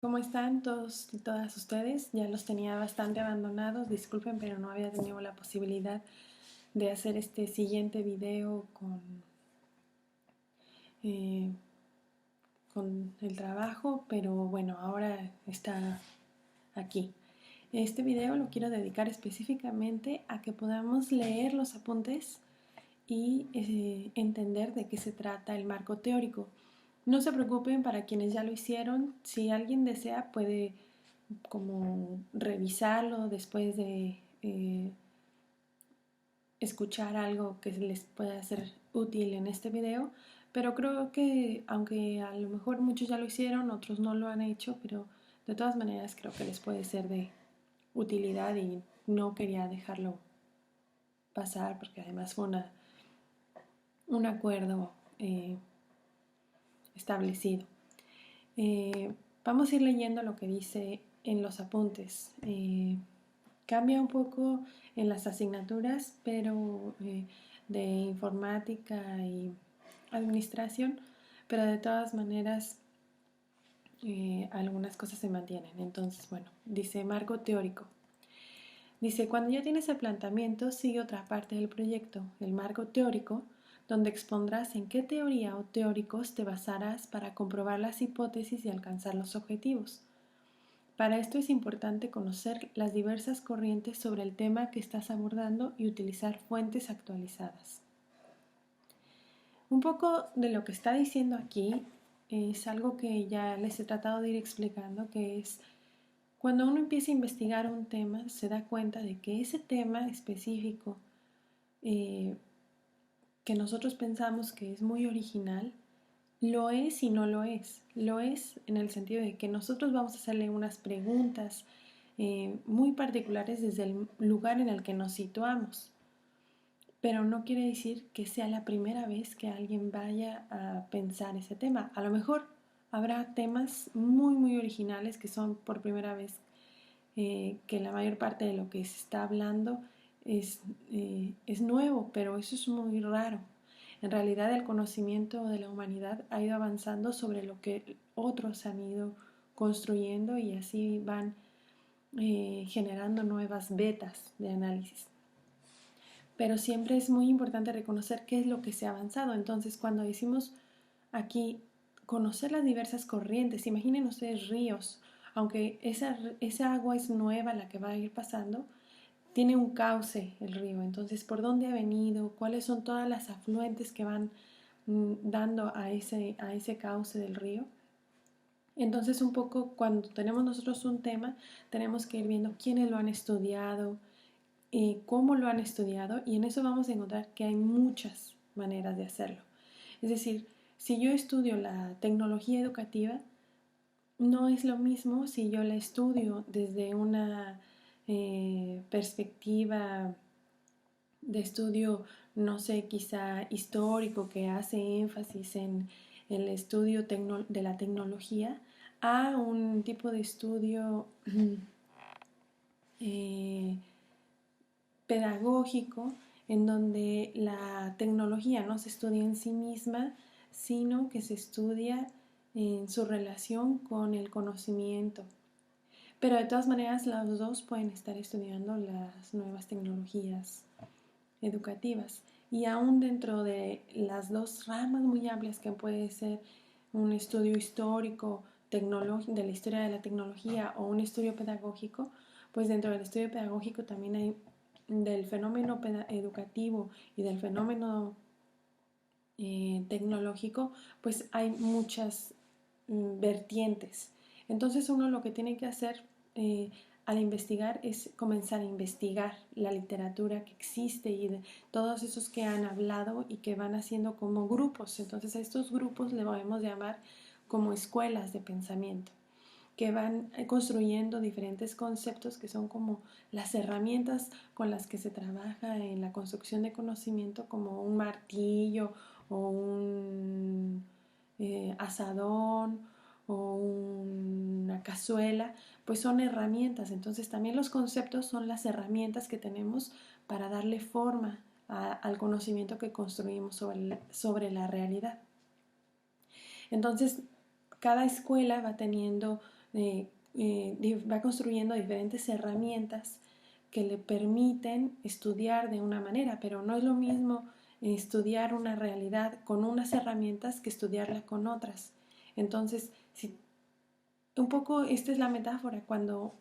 ¿Cómo están todos y todas ustedes? Ya los tenía bastante abandonados, disculpen, pero no había tenido la posibilidad de hacer este siguiente video eh, con el trabajo, pero bueno, ahora está aquí. Este video lo quiero dedicar específicamente a que podamos leer los apuntes y entender de qué se trata el marco teórico. No se preocupen para quienes ya lo hicieron, si alguien desea puede como revisarlo después de escuchar algo que les pueda ser útil en este video, pero creo que aunque a lo mejor muchos ya lo hicieron, otros no lo han hecho, pero de todas maneras creo que les puede ser de utilidad y no quería dejarlo pasar porque además fue un acuerdo establecido. Vamos a ir leyendo lo que dice en los apuntes. Cambia un poco en las asignaturas, pero de informática y administración, pero de todas maneras algunas cosas se mantienen. Entonces, bueno, dice marco teórico. Dice, cuando ya tienes el planteamiento, sigue otra parte del proyecto, el marco teórico, donde expondrás en qué teoría o teóricos te basarás para comprobar las hipótesis y alcanzar los objetivos. Para esto es importante conocer las diversas corrientes sobre el tema que estás abordando y utilizar fuentes actualizadas. Un poco de lo que está diciendo aquí es algo que ya les he tratado de ir explicando, que es cuando uno empieza a investigar un tema, se da cuenta de que ese tema específico eh, que nosotros pensamos que es muy original, lo es y no lo es. Lo es en el sentido de que nosotros vamos a hacerle unas preguntas muy particulares desde el lugar en el que nos situamos. Pero no quiere decir que sea la primera vez que alguien vaya a pensar ese tema. A lo mejor habrá temas muy originales que son por primera vez que la mayor parte de lo que se está hablando es nuevo, pero eso es muy raro. En realidad el conocimiento de la humanidad ha ido avanzando sobre lo que otros han ido construyendo y así van generando nuevas vetas de análisis. Pero siempre es muy importante reconocer qué es lo que se ha avanzado. Entonces, cuando decimos aquí conocer las diversas corrientes, imaginen ustedes ríos, aunque esa agua es nueva la que va a ir pasando, tiene un cauce el río, entonces por dónde ha venido, cuáles son todas las afluentes que van dando a ese cauce del río. Entonces un poco cuando tenemos nosotros un tema, tenemos que ir viendo quiénes lo han estudiado, cómo lo han estudiado, y en eso vamos a encontrar que hay muchas maneras de hacerlo. Es decir, si yo estudio la tecnología educativa, no es lo mismo si yo la estudio desde una perspectiva de estudio, no sé, quizá histórico, que hace énfasis en el estudio de la tecnología, a un tipo de estudio eh, pedagógico en donde la tecnología no se estudia en sí misma, sino que se estudia en su relación con el conocimiento. Pero de todas maneras, los dos pueden estar estudiando las nuevas tecnologías educativas. Y aún dentro de las dos ramas muy amplias que puede ser un estudio histórico de la historia de la tecnología o un estudio pedagógico, pues dentro del estudio pedagógico también hay del fenómeno educativo y del fenómeno tecnológico, pues hay muchas vertientes. Entonces uno lo que tiene que hacer al investigar es comenzar a investigar la literatura que existe y de todos esos que han hablado y que van haciendo como grupos. Entonces a estos grupos le podemos llamar como escuelas de pensamiento, que van construyendo diferentes conceptos que son como las herramientas con las que se trabaja en la construcción de conocimiento, como un martillo o un asadón o una cazuela, pues son herramientas. Entonces también los conceptos son las herramientas que tenemos para darle forma al conocimiento que construimos sobre la realidad. Entonces cada escuela va teniendo va construyendo diferentes herramientas que le permiten estudiar de una manera, pero no es lo mismo estudiar una realidad con unas herramientas que estudiarla con otras. Entonces, si, un poco esta es la metáfora, cuando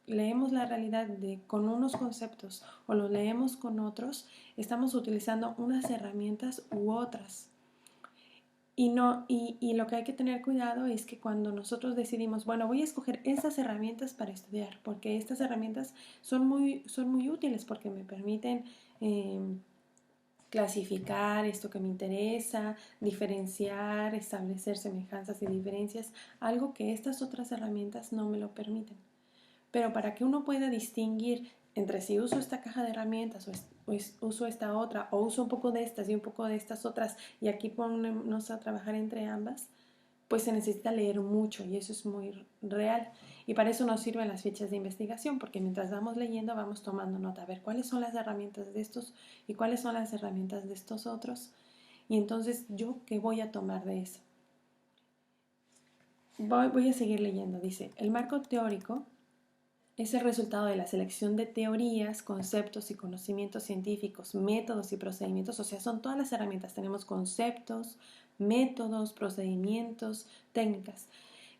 leemos la realidad con unos conceptos o lo leemos con otros, estamos utilizando unas herramientas u otras. Y lo que hay que tener cuidado es que cuando nosotros decidimos, bueno, voy a escoger estas herramientas para estudiar, porque estas herramientas son muy útiles porque me permiten clasificar esto que me interesa, diferenciar, establecer semejanzas y diferencias, algo que estas otras herramientas no me lo permiten. Pero para que uno pueda distinguir entre si uso esta caja de herramientas o uso esta otra, o uso un poco de estas y un poco de estas otras, y aquí ponemos a trabajar entre ambas, pues se necesita leer mucho y eso es muy real. Y para eso nos sirven las fichas de investigación, porque mientras vamos leyendo vamos tomando nota, a ver cuáles son las herramientas de estos y cuáles son las herramientas de estos otros. Y entonces, ¿yo qué voy a tomar de eso? Voy a seguir leyendo. Dice, el marco teórico es el resultado de la selección de teorías, conceptos y conocimientos científicos, métodos y procedimientos, o sea, son todas las herramientas. Tenemos conceptos, métodos, procedimientos, técnicas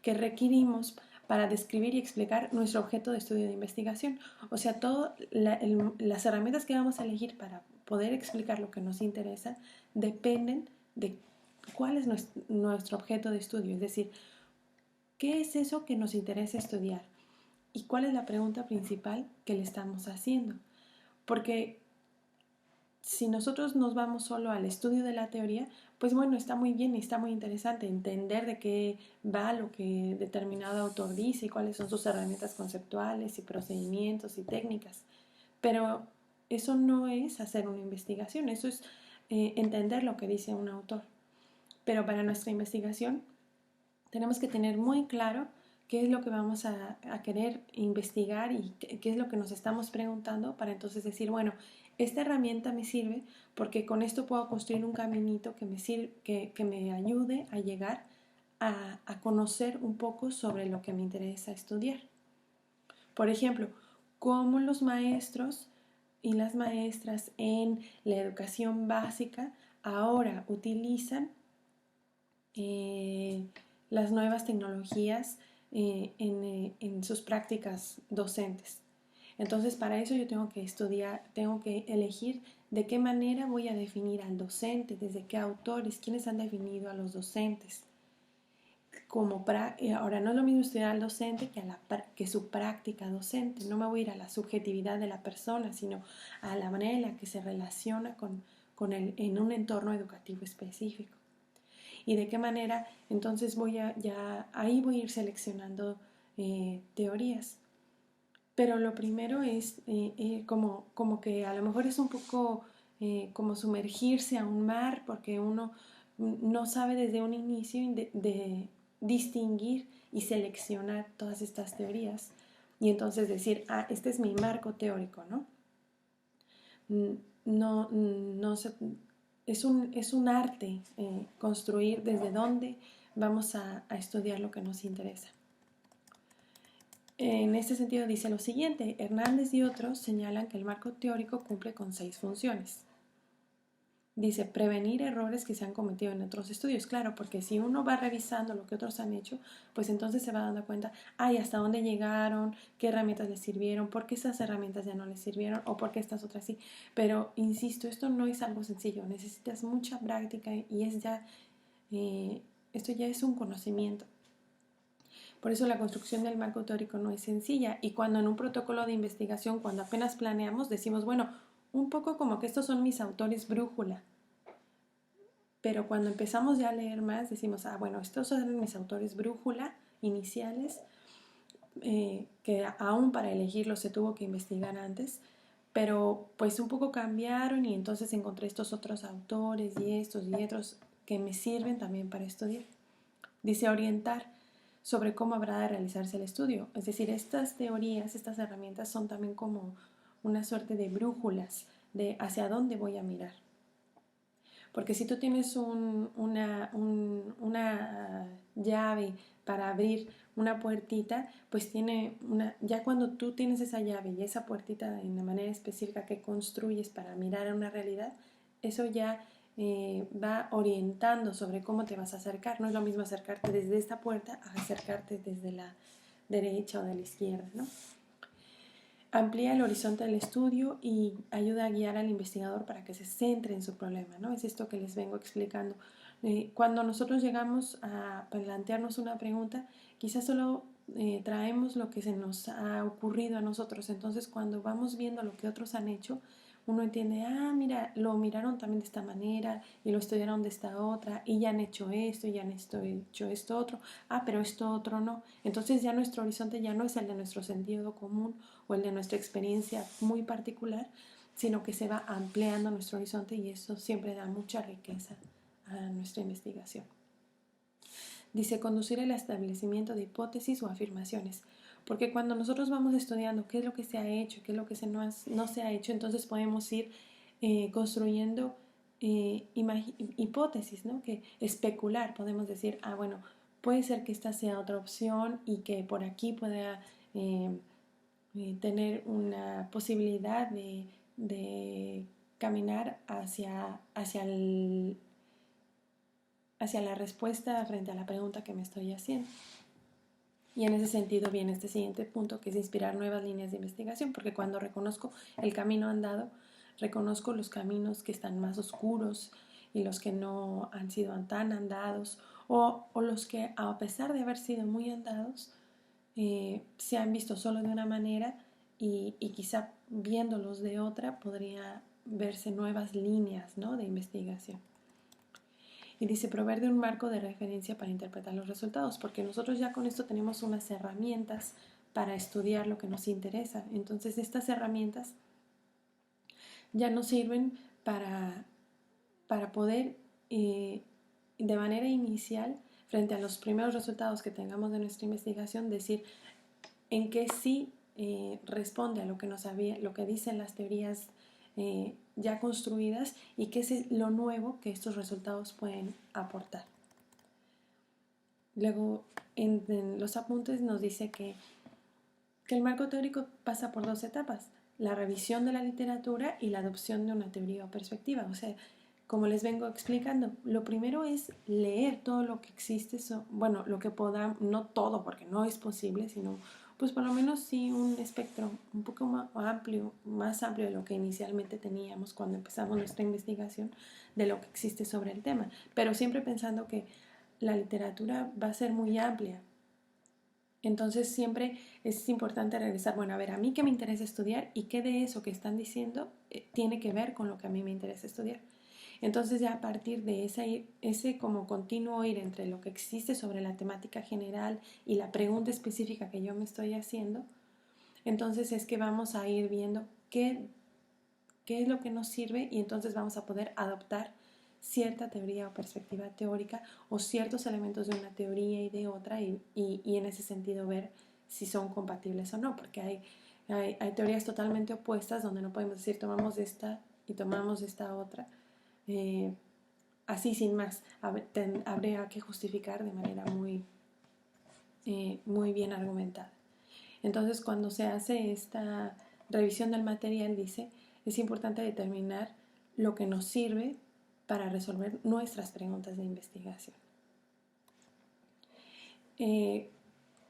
que requerimos para describir y explicar nuestro objeto de estudio de investigación. O sea, todas las herramientas que vamos a elegir para poder explicar lo que nos interesa dependen de cuál es nuestro objeto de estudio, es decir, ¿qué es eso que nos interesa estudiar? ¿Y cuál es la pregunta principal que le estamos haciendo? Porque si nosotros nos vamos solo al estudio de la teoría, pues bueno, está muy bien y está muy interesante entender de qué va lo que determinado autor dice y cuáles son sus herramientas conceptuales y procedimientos y técnicas. Pero eso no es hacer una investigación, eso es entender lo que dice un autor. Pero para nuestra investigación tenemos que tener muy claro qué es lo que vamos a querer investigar y qué es lo que nos estamos preguntando para entonces decir, bueno, esta herramienta me sirve porque con esto puedo construir un caminito que me ayude a llegar a conocer un poco sobre lo que me interesa estudiar. Por ejemplo, cómo los maestros y las maestras en la educación básica ahora utilizan las nuevas tecnologías en sus prácticas docentes. Entonces, para eso yo tengo que estudiar, tengo que elegir de qué manera voy a definir al docente, desde qué autores, quiénes han definido a los docentes. Ahora, no es lo mismo estudiar al docente que su práctica docente. No me voy a ir a la subjetividad de la persona, sino a la manera en la que se relaciona en un entorno educativo específico. Y de qué manera entonces ahí voy a ir seleccionando teorías. Pero lo primero es como que a lo mejor es un poco como sumergirse a un mar porque uno no sabe desde un inicio de distinguir y seleccionar todas estas teorías y entonces decir, este es mi marco teórico, ¿no? No es un arte construir desde dónde vamos a estudiar lo que nos interesa. En este sentido dice lo siguiente, Hernández y otros señalan que el marco teórico cumple con 6 funciones. Dice, prevenir errores que se han cometido en otros estudios. Claro, porque si uno va revisando lo que otros han hecho, pues entonces se va dando cuenta, hasta dónde llegaron, qué herramientas les sirvieron, por qué esas herramientas ya no les sirvieron o por qué estas otras sí. Pero, insisto, esto no es algo sencillo, necesitas mucha práctica y esto ya es un conocimiento. Por eso la construcción del marco teórico no es sencilla y cuando en un protocolo de investigación, cuando apenas planeamos, decimos, bueno, un poco como que estos son mis autores brújula. Pero cuando empezamos ya a leer más, decimos, bueno, estos son mis autores brújula iniciales, que aún para elegirlos se tuvo que investigar antes, pero pues un poco cambiaron y entonces encontré estos otros autores y estos y otros que me sirven también para estudiar. Dice orientar sobre cómo habrá de realizarse el estudio. Es decir, estas teorías, estas herramientas son también como una suerte de brújulas de hacia dónde voy a mirar. Porque si tú tienes una llave para abrir una puertita, pues ya cuando tú tienes esa llave y esa puertita en la manera específica que construyes para mirar a una realidad, eso ya va orientando sobre cómo te vas a acercar. No es lo mismo acercarte desde esta puerta a acercarte desde la derecha o de la izquierda, ¿no? Amplía el horizonte del estudio y ayuda a guiar al investigador para que se centre en su problema, ¿no? Es esto que les vengo explicando. Cuando nosotros llegamos a plantearnos una pregunta, quizás solo traemos lo que se nos ha ocurrido a nosotros. Entonces, cuando vamos viendo lo que otros han hecho, uno entiende, mira, lo miraron también de esta manera y lo estudiaron de esta otra y ya han hecho esto y ya han hecho esto otro, pero esto otro no. Entonces ya nuestro horizonte ya no es el de nuestro sentido común o el de nuestra experiencia muy particular, sino que se va ampliando nuestro horizonte y eso siempre da mucha riqueza a nuestra investigación. Dice, conducir el establecimiento de hipótesis o afirmaciones. Porque cuando nosotros vamos estudiando qué es lo que se ha hecho, qué es lo que no se ha hecho, entonces podemos ir construyendo hipótesis, ¿no? Que especular, podemos decir, bueno, puede ser que esta sea otra opción y que por aquí pueda tener una posibilidad de caminar hacia la respuesta frente a la pregunta que me estoy haciendo. Y en ese sentido viene este siguiente punto, que es inspirar nuevas líneas de investigación, porque cuando reconozco el camino andado, reconozco los caminos que están más oscuros y los que no han sido tan andados, o los que a pesar de haber sido muy andados, se han visto solo de una manera y quizá viéndolos de otra podría verse nuevas líneas, ¿no?, de investigación. Y dice, proveer de un marco de referencia para interpretar los resultados, porque nosotros ya con esto tenemos unas herramientas para estudiar lo que nos interesa. Entonces estas herramientas ya nos sirven para poder, de manera inicial, frente a los primeros resultados que tengamos de nuestra investigación, decir en qué sí responde a lo que dicen las teorías ya construidas y qué es lo nuevo que estos resultados pueden aportar. Luego, en los apuntes nos dice que el marco teórico pasa por 2 etapas: la revisión de la literatura y la adopción de una teoría o perspectiva. O sea, como les vengo explicando, lo primero es leer todo lo que existe, lo que podamos, no todo porque no es posible, sino pues por lo menos sí un espectro un poco más amplio de lo que inicialmente teníamos cuando empezamos nuestra investigación de lo que existe sobre el tema, pero siempre pensando que la literatura va a ser muy amplia. Entonces siempre es importante regresar, a ver, a mí qué me interesa estudiar y qué de eso que están diciendo tiene que ver con lo que a mí me interesa estudiar. Entonces ya a partir de ese como continuo ir entre lo que existe sobre la temática general y la pregunta específica que yo me estoy haciendo, entonces es que vamos a ir viendo qué es lo que nos sirve y entonces vamos a poder adoptar cierta teoría o perspectiva teórica o ciertos elementos de una teoría y de otra y en ese sentido ver si son compatibles o no, porque hay teorías totalmente opuestas donde no podemos decir tomamos esta y tomamos esta otra. Así sin más, habría que justificar de manera muy bien argumentada. Entonces, cuando se hace esta revisión del material, dice, es importante determinar lo que nos sirve para resolver nuestras preguntas de investigación.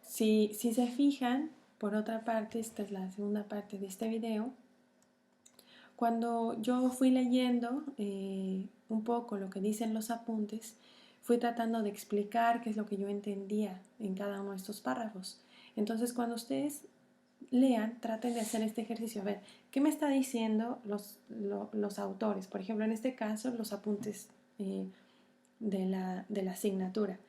Si se fijan, por otra parte, esta es la segunda parte de este video. Cuando yo fui leyendo un poco lo que dicen los apuntes, fui tratando de explicar qué es lo que yo entendía en cada uno de estos párrafos. Entonces, cuando ustedes lean, traten de hacer este ejercicio, a ver, ¿qué me está diciendo los autores? Por ejemplo, en este caso, los apuntes de la asignatura.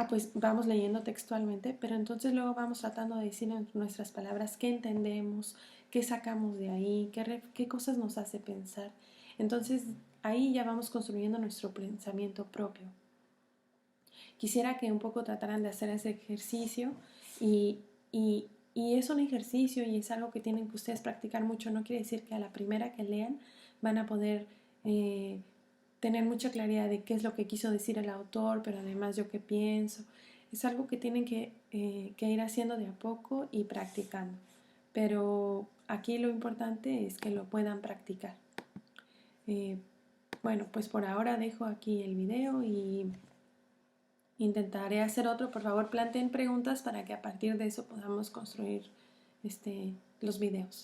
Pues vamos leyendo textualmente, pero entonces luego vamos tratando de decir en nuestras palabras qué entendemos, qué sacamos de ahí, qué cosas nos hace pensar. Entonces ahí ya vamos construyendo nuestro pensamiento propio. Quisiera que un poco trataran de hacer ese ejercicio y es un ejercicio y es algo que tienen que ustedes practicar mucho. No quiere decir que a la primera que lean van a poder tener mucha claridad de qué es lo que quiso decir el autor, pero además yo qué pienso. Es algo que tienen que ir haciendo de a poco y practicando. Pero aquí lo importante es que lo puedan practicar. Eh, bueno, pues por ahora dejo aquí el video y intentaré hacer otro. Por favor, planteen preguntas para que a partir de eso podamos construir los videos.